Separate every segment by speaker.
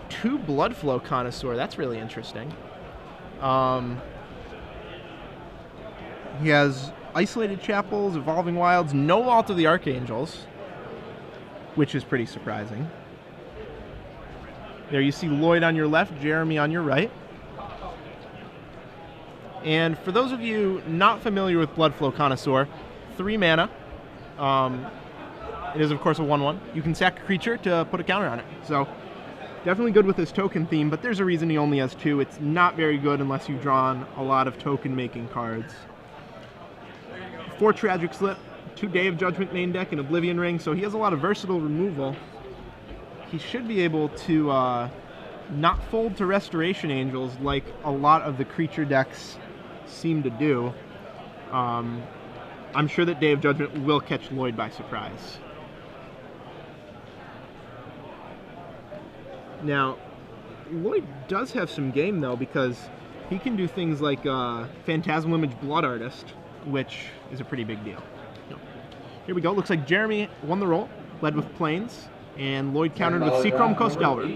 Speaker 1: 2 Blood Flow Connoisseur. That's really interesting. He has Isolated Chapels, Evolving Wilds, no Vault of the Archangels, which is pretty surprising. There you see Lloyd on your left, Jeremy on your right. And for those of you not familiar with Blood Flow Connoisseur, 3 mana. It is, of course, a 1/1. You can sack a creature to put a counter on it. So definitely good with his token theme, but there's a reason he only has 2. It's not very good unless you've drawn a lot of token-making cards. 4 Tragic Slip, 2 Day of Judgment main deck, and Oblivion Ring, so he has a lot of versatile removal. He should be able to not fold to Restoration Angels like a lot of the creature decks seem to do. I'm sure that Day of Judgment will catch Lloyd by surprise. Now, Lloyd does have some game, though, because he can do things like Phantasmal Image Blood Artist, which is a pretty big deal. Here we go. Looks like Jeremy won the roll, led with Plains, and Lloyd countered with Seachrome Coast Delver.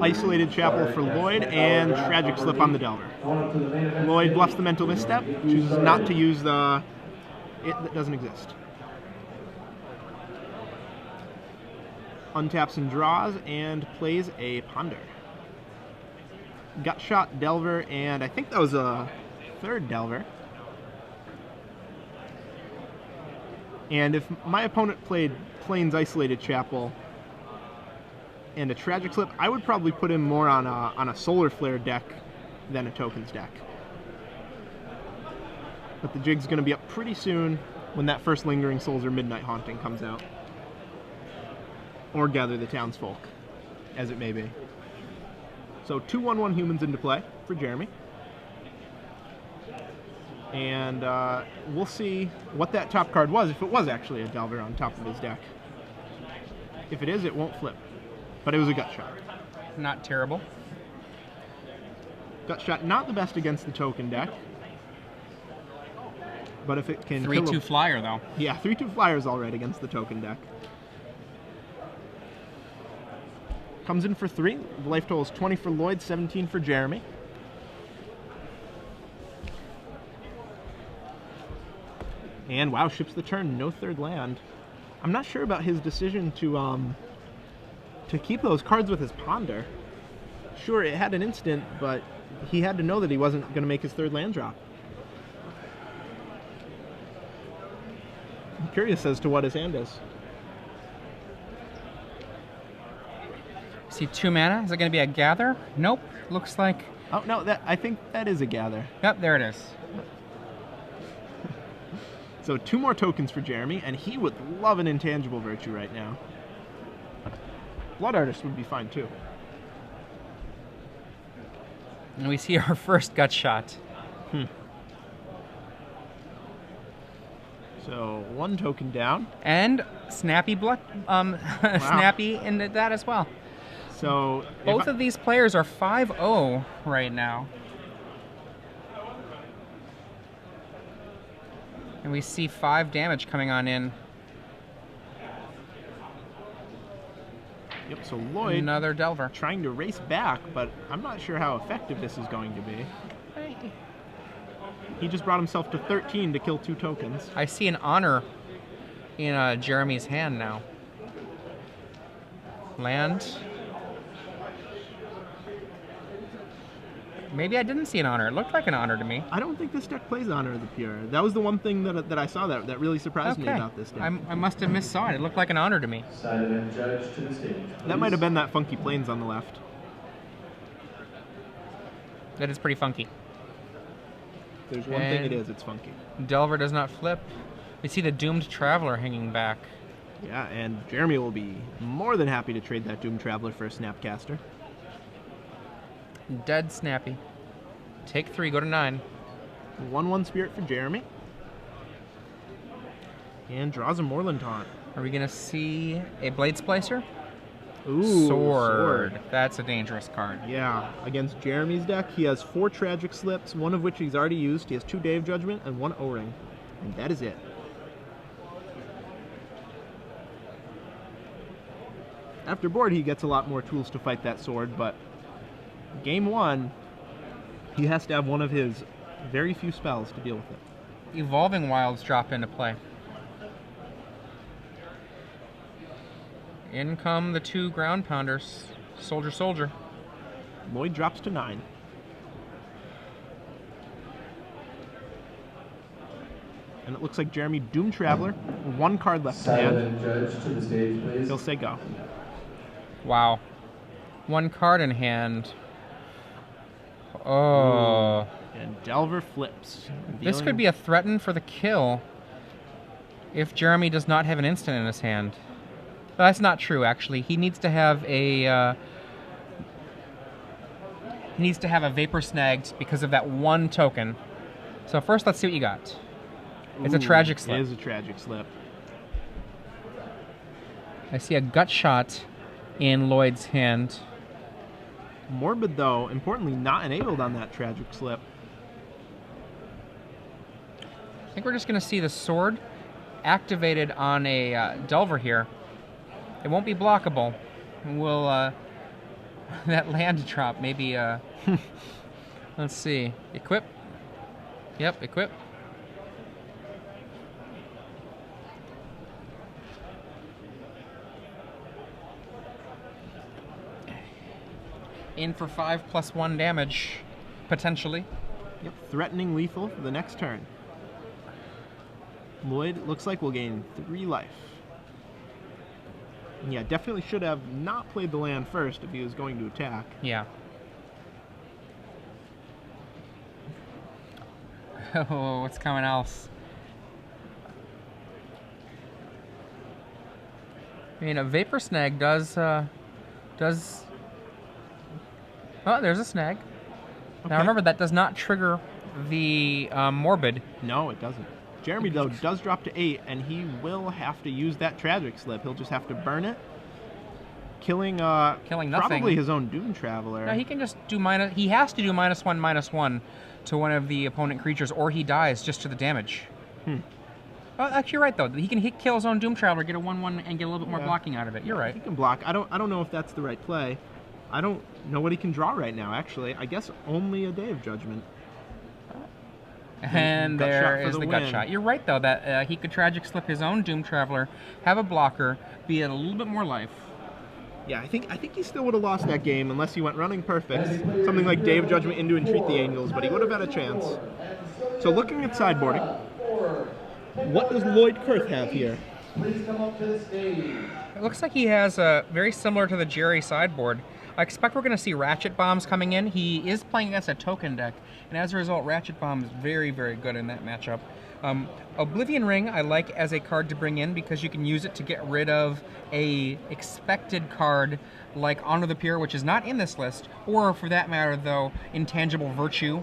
Speaker 1: Isolated Chapel for Lloyd, and Tragic Slip on the Delver. Lloyd bluffs the Mental Misstep, chooses not to use the it that doesn't exist. Untaps and draws, and plays a Ponder. Gut Shot, Delver, and I think that was a 3rd Delver. And if my opponent played Plains Isolated Chapel and a Tragic Slip, I would probably put him more on a Solar Flare deck than a Tokens deck. But the jig's going to be up pretty soon when that first Lingering Souls or Midnight Haunting comes out. Or Gather the Townsfolk, as it may be. So 2 1/1 humans into play for Jeremy. And we'll see what that top card was, if it was actually a Delver on top of his deck. If it is, it won't flip. But it was a Gut Shot.
Speaker 2: Not terrible.
Speaker 1: Gut Shot, not the best against the token deck. But if it can
Speaker 2: 3/2 flyer, though.
Speaker 1: Yeah, 3/2 flyer is all right against the token deck. Comes in for 3. The life total is 20 for Lloyd, 17 for Jeremy. And wow, ships the turn, no 3rd land. I'm not sure about his decision to keep those cards with his Ponder. Sure, it had an instant, but he had to know that he wasn't going to make his 3rd land drop. I'm curious as to what his hand is.
Speaker 2: See 2 mana. Is it going to be a Gather? Nope. Looks like...
Speaker 1: Oh, no, I think that is a Gather.
Speaker 2: Yep, there it is.
Speaker 1: So 2 more tokens for Jeremy, and he would love an Intangible Virtue right now. Blood Artist would be fine, too.
Speaker 2: And we see our first Gut Shot.
Speaker 1: So 1 token down.
Speaker 2: And Snappy Blood... Snappy in that as well.
Speaker 1: So
Speaker 2: both of these players are 5-0 right now. And we see 5 damage coming on in.
Speaker 1: Yep, so Lloyd...
Speaker 2: Another Delver.
Speaker 1: Trying to race back, but I'm not sure how effective this is going to be. He just brought himself to 13 to kill 2 tokens.
Speaker 2: I see an Honor in Jeremy's hand now. Land. Maybe I didn't see an Honor. It looked like an Honor to me.
Speaker 1: I don't think this deck plays Honor of the Pure. That was the one thing that I saw that really surprised me about this deck.
Speaker 2: I must have missaw it. It looked like an Honor to me.
Speaker 1: That might have been that funky Plains on the left.
Speaker 2: That is pretty funky.
Speaker 1: There's one thing it is, it's funky.
Speaker 2: Delver does not flip. We see the Doomed Traveler hanging back.
Speaker 1: Yeah, and Jeremy will be more than happy to trade that Doomed Traveler for a Snapcaster.
Speaker 2: Dead Snappy. Take 3, go to 9.
Speaker 1: 1/1 Spirit for Jeremy. And draws a Moorland Taunt.
Speaker 2: Are we going to see a Blade Splicer?
Speaker 1: Ooh,
Speaker 2: Sword. That's a dangerous card.
Speaker 1: Yeah, against Jeremy's deck, he has 4 Tragic Slips, one of which he's already used. He has 2 Day of Judgment and 1 O-Ring. And that is it. After board, he gets a lot more tools to fight that sword, but game 1, he has to have one of his very few spells to deal with it.
Speaker 2: Evolving Wilds drop into play. In come the 2 ground pounders. Soldier, soldier.
Speaker 1: Lloyd drops to 9. And it looks like Jeremy Doom Traveler, 1 card left in hand.
Speaker 3: Judge to the stage, please.
Speaker 1: He'll say go.
Speaker 2: Wow. 1 card in hand. Oh.
Speaker 1: And Delver flips.
Speaker 2: This could be a threaten for the kill if Jeremy does not have an instant in his hand. That's not true, actually. He needs to have a Vapor Snagged because of that 1 token. So first, let's see what you got. It's a Tragic Slip.
Speaker 1: It is a Tragic Slip.
Speaker 2: I see a Gut Shot in Lloyd's hand.
Speaker 1: Morbid, though, importantly, not enabled on that Tragic Slip.
Speaker 2: I think we're just going to see the sword activated on a Delver here. It won't be blockable. We'll, that land drop, maybe, let's see. Equip. Yep, equip. In for 5+1 damage, potentially.
Speaker 1: Yep, threatening lethal for the next turn. Lloyd looks like we'll gain 3 life. And yeah, definitely should have not played the land first if he was going to attack.
Speaker 2: Yeah. Oh, what's coming else? I mean, a Vapor Snag does... Oh, there's a snag.
Speaker 1: Okay.
Speaker 2: Now remember, that does not trigger the Morbid.
Speaker 1: No, it doesn't. Jeremy, though, does drop to 8, and he will have to use that Tragic Slip. He'll just have to burn it, killing
Speaker 2: nothing.
Speaker 1: Probably his own Doom Traveler.
Speaker 2: No, he can just do minus... He has to do -1/-1 to one of the opponent creatures, or he dies just to the damage. Oh, actually, you're right, though. He can kill his own Doom Traveler, get a 1/1, and get a little bit more blocking out of it. You're right.
Speaker 1: He can block. I don't know if that's the right play. I don't know what he can draw right now, actually. I guess only a Day of Judgment.
Speaker 2: And there is the Gut Shot. You're right, though, that he could Tragic Slip his own Doom Traveler, have a blocker, be at a little bit more life.
Speaker 1: Yeah, I think he still would have lost that game unless he went running perfect. Something like Day of Judgment into Entreat the Angels, but he would have had a chance. So looking at sideboarding, what does Lloyd Kurth have here?
Speaker 3: Please come up to the stage.
Speaker 2: It looks like he has very similar to the Jerry sideboard. I expect we're going to see Ratchet Bombs coming in. He is playing against a token deck, and as a result, Ratchet Bomb is very, very good in that matchup. Oblivion Ring I like as a card to bring in because you can use it to get rid of a expected card like Honor the Pure, which is not in this list, or for that matter, though, Intangible Virtue,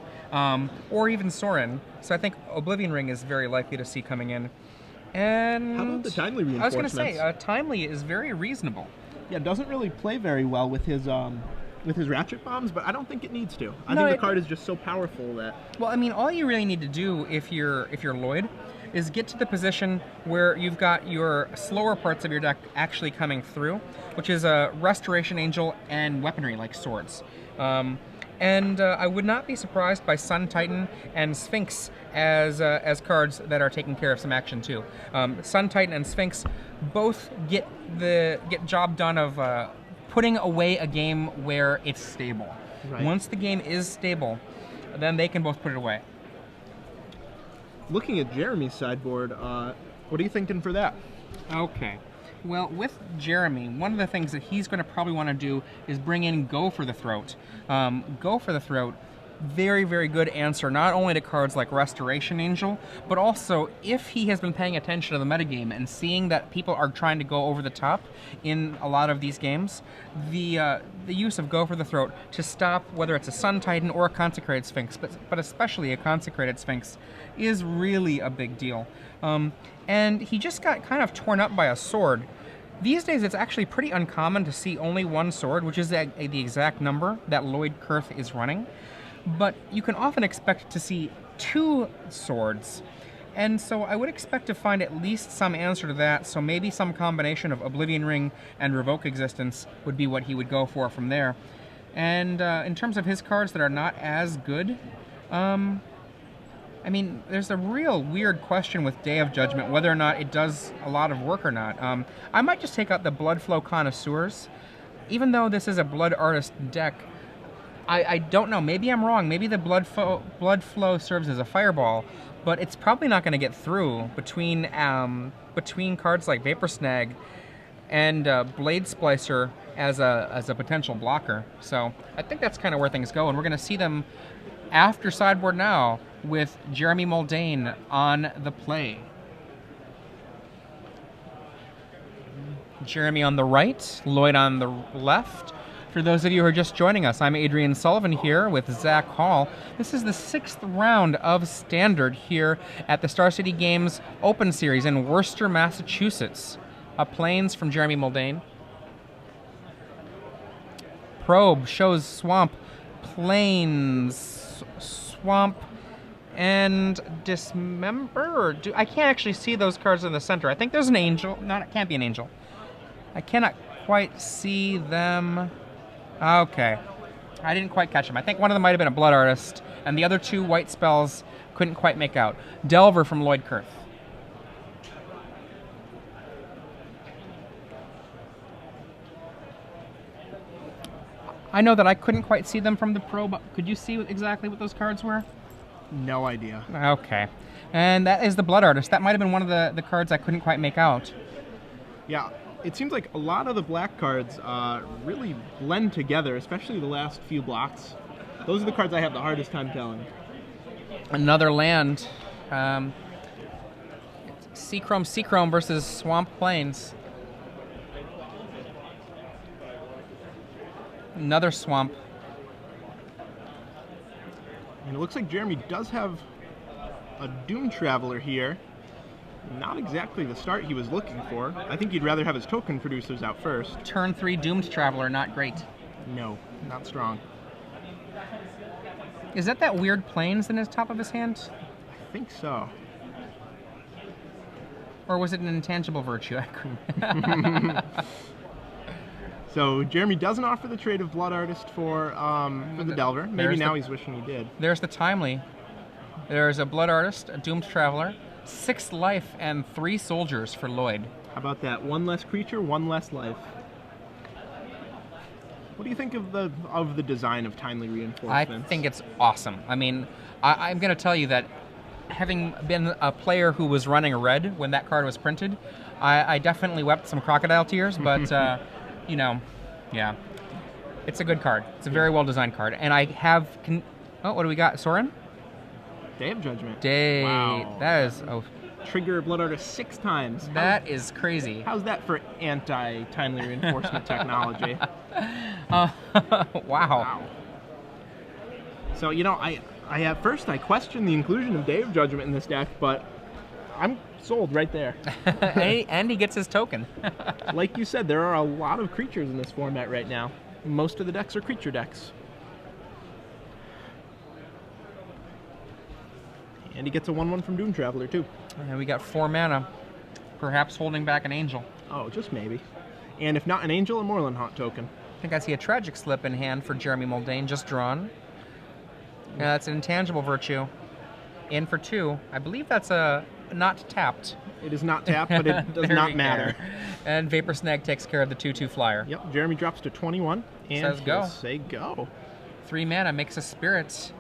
Speaker 2: or even Sorin. So I think Oblivion Ring is very likely to see coming in. And
Speaker 1: how about the Timely reinforcements?
Speaker 2: I was going to say, Timely is very reasonable.
Speaker 1: Yeah, doesn't really play very well with his Ratchet Bombs, but I don't think it needs to. I
Speaker 2: No,
Speaker 1: think the card is just so powerful that...
Speaker 2: Well, I mean, all you really need to do if you're Lloyd is get to the position where you've got your slower parts of your deck actually coming through, which is a Restoration Angel and weaponry like swords. And I would not be surprised by Sun Titan and Sphinx as cards that are taking care of some action too. Sun Titan and Sphinx both get job done of putting away a game where it's stable.
Speaker 1: Right.
Speaker 2: Once the game is stable, then they can both put it away.
Speaker 1: Looking at Jeremy's sideboard, what are you thinking for that?
Speaker 2: Okay. Well, with Jeremy, one of the things that he's going to probably want to do is bring in Go for the Throat. Go for the Throat, very, very good answer, not only to cards like Restoration Angel, but also if he has been paying attention to the metagame and seeing that people are trying to go over the top in a lot of these games, the use of Go for the Throat to stop whether it's a Sun Titan or a Consecrated Sphinx, but especially a Consecrated Sphinx, is really a big deal. And he just got kind of torn up by a sword. These days, it's actually pretty uncommon to see only one sword, which is the exact number that Lloyd Kurth is running. But you can often expect to see 2 swords. And so I would expect to find at least some answer to that, so maybe some combination of Oblivion Ring and Revoke Existence would be what he would go for from there. And in terms of his cards that are not as good, I mean, there's a real weird question with Day of Judgment, whether or not it does a lot of work or not. I might just take out the Blood Flow Connoisseurs. Even though this is a Blood Artist deck, I don't know. Maybe I'm wrong. Maybe the Blood Flow serves as a fireball, but it's probably not going to get through between cards like Vapor Snag and Blade Splicer as a potential blocker. So I think that's kind of where things go, and we're going to see them after sideboard now with Jeremy Mulldane on the play. Jeremy on the right, Lloyd on the left. For those of you who are just joining us, I'm Adrian Sullivan here with Zach Hall. This is the 6th round of Standard here at the Star City Games Open Series in Worcester, Massachusetts. Plains from Jeremy Mulldane. Probe shows Swamp, Plains, Swamp, and Dismember. I can't actually see those cards in the center. I think there's an Angel. No, it can't be an Angel. I cannot quite see them. Okay. I didn't quite catch them. I think one of them might have been a Blood Artist, and the other two white spells couldn't quite make out. Delver from Lloyd Kurth. I know that I couldn't quite see them from the probe. Could you see exactly what those cards were?
Speaker 1: No idea.
Speaker 2: Okay. And that is the Blood Artist. That might have been one of the cards I couldn't quite make out.
Speaker 1: Yeah, it seems like a lot of the black cards really blend together, especially the last few blocks. Those are the cards I have the hardest time telling.
Speaker 2: Another land. Seachrome versus Swamp Plains. Another Swamp.
Speaker 1: And it looks like Jeremy does have a Doom Traveler here. Not exactly the start he was looking for. I think he'd rather have his token producers out first.
Speaker 2: Turn 3 Doomed Traveler, not great.
Speaker 1: No, not strong.
Speaker 2: Is that weird Plains in his top of his hand?
Speaker 1: I think so.
Speaker 2: Or was it an intangible virtue? I couldn't.
Speaker 1: So Jeremy doesn't offer the trade of Blood Artist for the Delver. Maybe now he's wishing he did.
Speaker 2: There's the Timely. There's a Blood Artist, a Doomed Traveler, 6 life, and 3 soldiers for Lloyd.
Speaker 1: How about that? 1 less creature, 1 less life. What do you think of the design of Timely Reinforcements?
Speaker 2: I think it's awesome. I mean, I'm going to tell you that having been a player who was running red when that card was printed, I definitely wept some crocodile tears, but... you know, yeah. It's a good card. It's a very well-designed card. And I have... oh, what do we got? Soren?
Speaker 1: Day of Judgment.
Speaker 2: Wow. That is... oh.
Speaker 1: Trigger Blood Artist 6 times.
Speaker 2: That is crazy.
Speaker 1: How's that for anti-timely reinforcement technology?
Speaker 2: Wow.
Speaker 1: So, you know, I at first I questioned the inclusion of Day of Judgment in this deck, but I'm sold right there.
Speaker 2: And he gets his token.
Speaker 1: Like you said, there are a lot of creatures in this format right now. Most of the decks are creature decks. And he gets a 1/1 from Doom Traveler, too.
Speaker 2: And we got 4 mana, perhaps holding back an Angel.
Speaker 1: Oh, just maybe. And if not an Angel, a Moorland Haunt token.
Speaker 2: I think I see a Tragic Slip in hand for Jeremy Mulldane, just drawn. Yeah, that's an intangible virtue. In for 2. I believe that's a not tapped.
Speaker 1: It is not tapped, but it does not matter.
Speaker 2: And Vapor Snag takes care of the 2/2 flyer.
Speaker 1: Yep, Jeremy drops to 21. And
Speaker 2: says go.
Speaker 1: Say go.
Speaker 2: 3 mana makes a Spirit.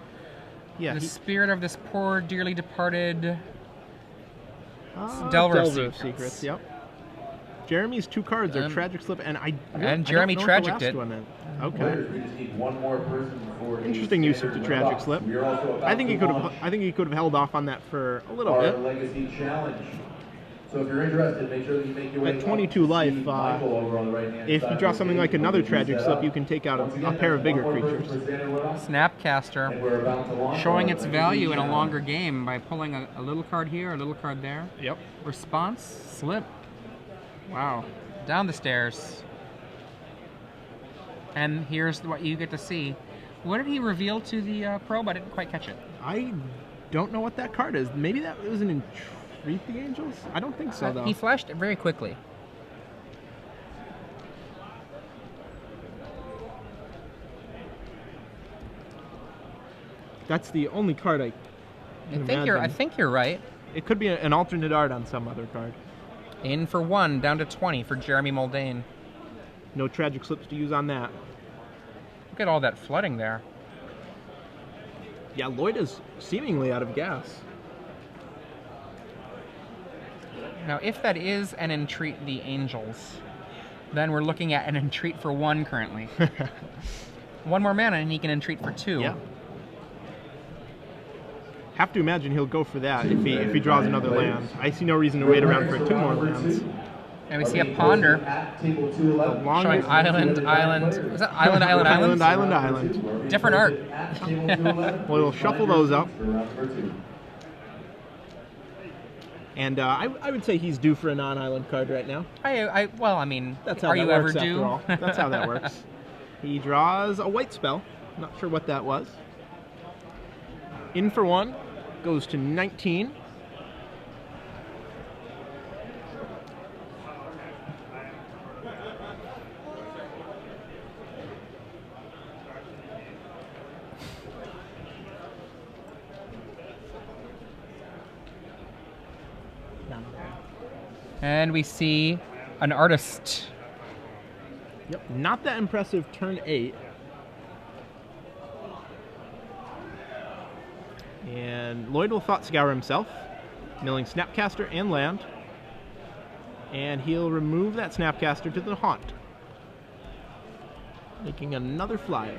Speaker 1: Yeah,
Speaker 2: the spirit of this poor, dearly departed
Speaker 1: Delver
Speaker 2: Delver
Speaker 1: of Secrets. Yep. Jeremy's 2 cards are Tragic Slip, and
Speaker 2: Jeremy tragicked it.
Speaker 1: Okay.
Speaker 3: We just need one more person for
Speaker 1: Interesting use of the Tragic Slip. I think he could have held off on that for a little bit.
Speaker 3: Legacy Challenge. So if you're interested, make sure that you make your way
Speaker 1: At 22 life, if you draw something like another Tragic Slip, you can take out a pair of bigger creatures.
Speaker 2: Snapcaster, showing its value in a longer game by pulling a little card here, a little card there.
Speaker 1: Yep.
Speaker 2: Response, slip. Wow. Down the stairs. And here's what you get to see. What did he reveal to the probe? I didn't quite catch it.
Speaker 1: I don't know what that card is. Maybe that was an Entreat the Angels? I don't think so, though.
Speaker 2: He flashed it very quickly.
Speaker 1: That's the only card I
Speaker 2: I think you're right.
Speaker 1: It could be an alternate art on some other card.
Speaker 2: In for 1, down to 20 for Jeremy Mulldane.
Speaker 1: No tragic slips to use on that.
Speaker 2: Look at all that flooding there.
Speaker 1: Yeah, Lloyd is seemingly out of gas.
Speaker 2: Now, if that is an Entreat the Angels, then we're looking at an Entreat for 1 currently. 1 more mana and he can Entreat for 2.
Speaker 1: Yeah. Have to imagine he'll go for that if he draws another land. I see no reason to wait around for 2 more lands.
Speaker 2: And we see a Ponder showing island. Is that island? Different art.
Speaker 1: Well, we'll shuffle those up. And I would say he's due for a non-island card right now.
Speaker 2: Well, I mean,
Speaker 1: that's how
Speaker 2: are
Speaker 1: that
Speaker 2: you
Speaker 1: works,
Speaker 2: ever
Speaker 1: after
Speaker 2: due?
Speaker 1: all. That's how that works. He draws a white spell. Not sure what that was. In for 1, goes to 19.
Speaker 2: And we see an artist.
Speaker 1: Yep, not that impressive turn 8. And Lloyd will Thought Scour himself, milling Snapcaster and land. And he'll remove that Snapcaster to the Haunt, making another flyer.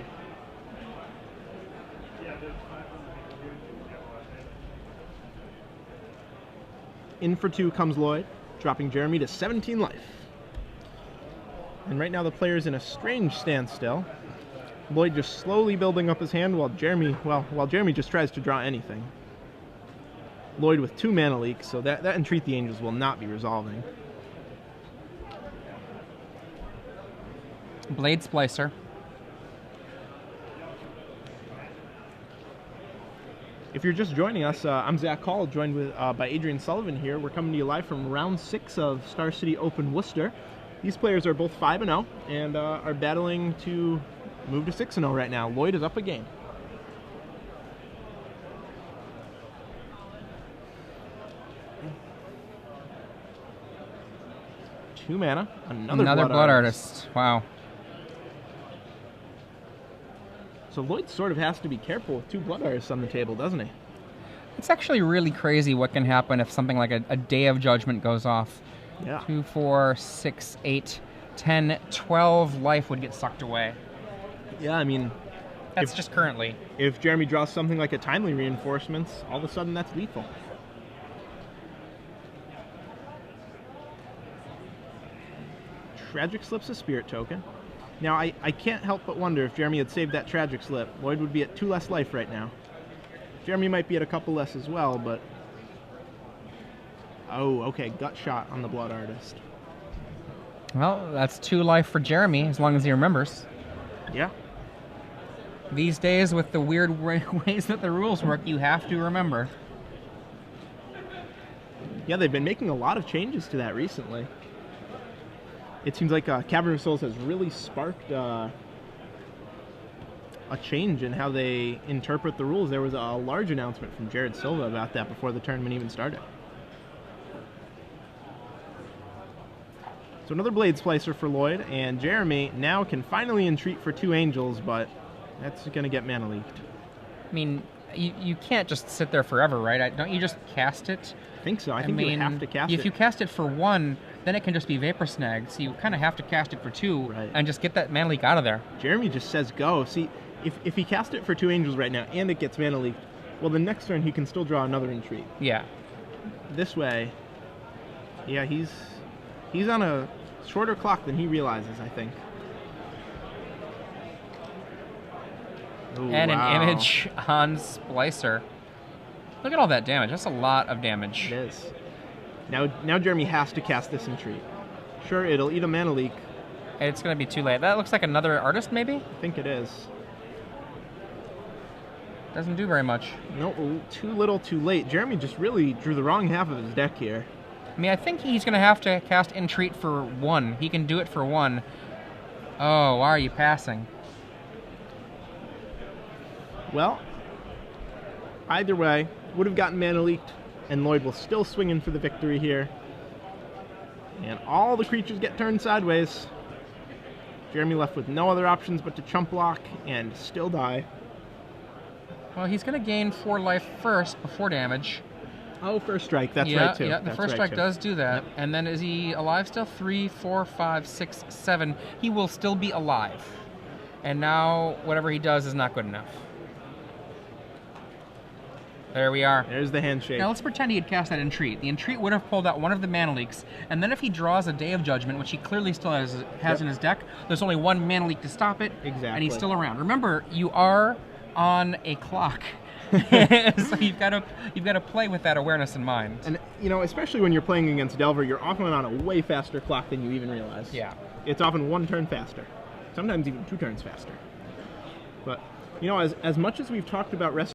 Speaker 1: In for 2 comes Lloyd, dropping Jeremy to 17 life. And right now the player's in a strange standstill. Lloyd just slowly building up his hand while Jeremy just tries to draw anything. Lloyd with 2 mana leaks, so that Entreat the Angels will not be resolving.
Speaker 2: Blade Splicer.
Speaker 1: If you're just joining us, I'm Zach Hall, joined by Adrian Sullivan here. We're coming to you live from round 6 of Star City Open Worcester. These players are both 5-0 and are battling to move to 6-0 right now. Lloyd is up a game. Two mana, another Blood Artist.
Speaker 2: Wow.
Speaker 1: So Lloyd sort of has to be careful with 2 Blood Artists on the table, doesn't he?
Speaker 2: It's actually really crazy what can happen if something like a Day of Judgment goes off.
Speaker 1: Yeah.
Speaker 2: 2, 4, 6, 8, 10, 12 life would get sucked away.
Speaker 1: Yeah, I mean...
Speaker 2: That's just currently.
Speaker 1: If Jeremy draws something like a Timely Reinforcements, all of a sudden that's lethal. Tragic Slip's a Spirit token. Now, I can't help but wonder if Jeremy had saved that Tragic Slip, Lloyd would be at 2 less life right now. Jeremy might be at a couple less as well, but... Oh, okay, Gut Shot on the Blood Artist.
Speaker 2: Well, that's 2 life for Jeremy, as long as he remembers.
Speaker 1: Yeah.
Speaker 2: These days, with the weird ways that the rules work, you have to remember.
Speaker 1: Yeah, they've been making a lot of changes to that recently. It seems like Cavern of Souls has really sparked a change in how they interpret the rules. There was a large announcement from Jared Silva about that before the tournament even started. So another Blade Splicer for Lloyd, and Jeremy now can finally Entreat for 2 Angels, but that's going to get mana leaked.
Speaker 2: I mean, you can't just sit there forever, right? Don't you just cast it?
Speaker 1: I think so. I think you have to cast it.
Speaker 2: If you cast it for 1, then it can just be Vapor Snag, so you kind of have to cast it for 2 and just get that mana leak out of there.
Speaker 1: Jeremy just says go. See, if he cast it for 2 Angels right now and it gets mana leaked, well, the next turn he can still draw another Entreat.
Speaker 2: Yeah.
Speaker 1: This way, yeah, he's on a shorter clock than he realizes, I think. Ooh,
Speaker 2: and
Speaker 1: wow.
Speaker 2: An image on Splicer. Look at all that damage. That's a lot of damage.
Speaker 1: It is. Now Jeremy has to cast this Entreat. Sure, it'll eat a mana leak.
Speaker 2: It's going to be too late. That looks like another artist, maybe?
Speaker 1: I think it is.
Speaker 2: Doesn't do very much.
Speaker 1: No, too little, too late. Jeremy just really drew the wrong half of his deck here.
Speaker 2: I mean, I think he's going to have to cast Entreat for 1. He can do it for 1. Oh, why are you passing?
Speaker 1: Well, either way, would have gotten mana leaked, and Lloyd will still swing in for the victory here. And all the creatures get turned sideways. Jeremy left with no other options but to chump block and still die.
Speaker 2: Well, he's going to gain 4 life first before damage.
Speaker 1: Oh, first strike. That's right, too.
Speaker 2: Yeah, the first strike does do that. Yep. And then is he alive still? 3, 4, 5, 6, 7. He will still be alive. And now whatever he does is not good enough. There we are.
Speaker 1: There's the handshake.
Speaker 2: Now let's pretend he had cast that Entreat. The Entreat would have pulled out one of the mana leaks, and then if he draws a Day of Judgment, which he clearly still has in his deck, there's only 1 mana leak to stop it.
Speaker 1: Exactly.
Speaker 2: And he's still around. Remember, you are on a clock. So you've got to play with that awareness in mind.
Speaker 1: And you know, especially when you're playing against Delver, you're often on a way faster clock than you even realize.
Speaker 2: Yeah.
Speaker 1: It's often 1 turn faster. Sometimes even 2 turns faster. But you know, as much as we've talked about